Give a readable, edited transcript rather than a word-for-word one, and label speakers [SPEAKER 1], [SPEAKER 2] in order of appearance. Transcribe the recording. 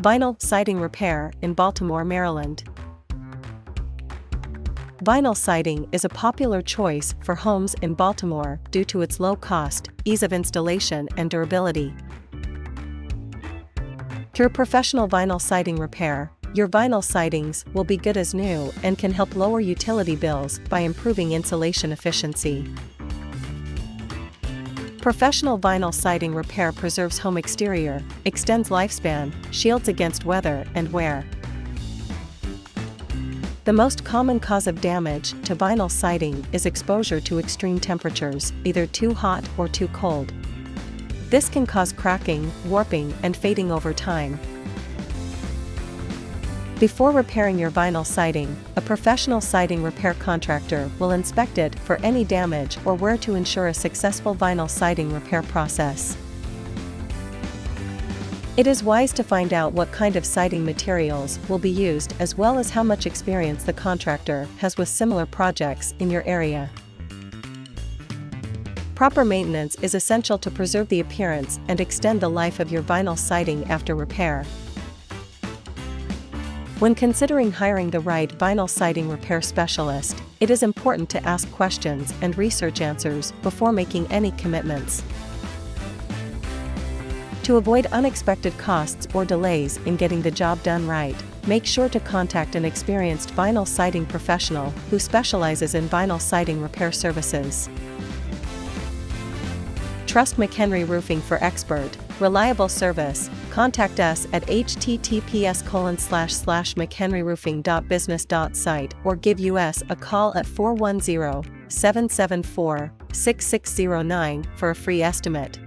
[SPEAKER 1] Vinyl siding repair in Baltimore, Maryland. Vinyl siding is a popular choice for homes in Baltimore due to its low cost, ease of installation, and durability. Through professional vinyl siding repair, your vinyl sidings will be good as new and can help lower utility bills by improving insulation efficiency. Professional vinyl siding repair preserves home exterior, extends lifespan, shields against weather and wear. The most common cause of damage to vinyl siding is exposure to extreme temperatures, either too hot or too cold. This can cause cracking, warping, and fading over time. Before repairing your vinyl siding, a professional siding repair contractor will inspect it for any damage or wear to ensure a successful vinyl siding repair process. It is wise to find out what kind of siding materials will be used as well as how much experience the contractor has with similar projects in your area. Proper maintenance is essential to preserve the appearance and extend the life of your vinyl siding after repair. When considering hiring the right vinyl siding repair specialist, it is important to ask questions and research answers before making any commitments. To avoid unexpected costs or delays in getting the job done right, make sure to contact an experienced vinyl siding professional who specializes in vinyl siding repair services. Trust McHenry Roofing for expert, reliable service. Contact us at https://mchenryroofing.business.site or give us a call at 410-774-6609 for a free estimate.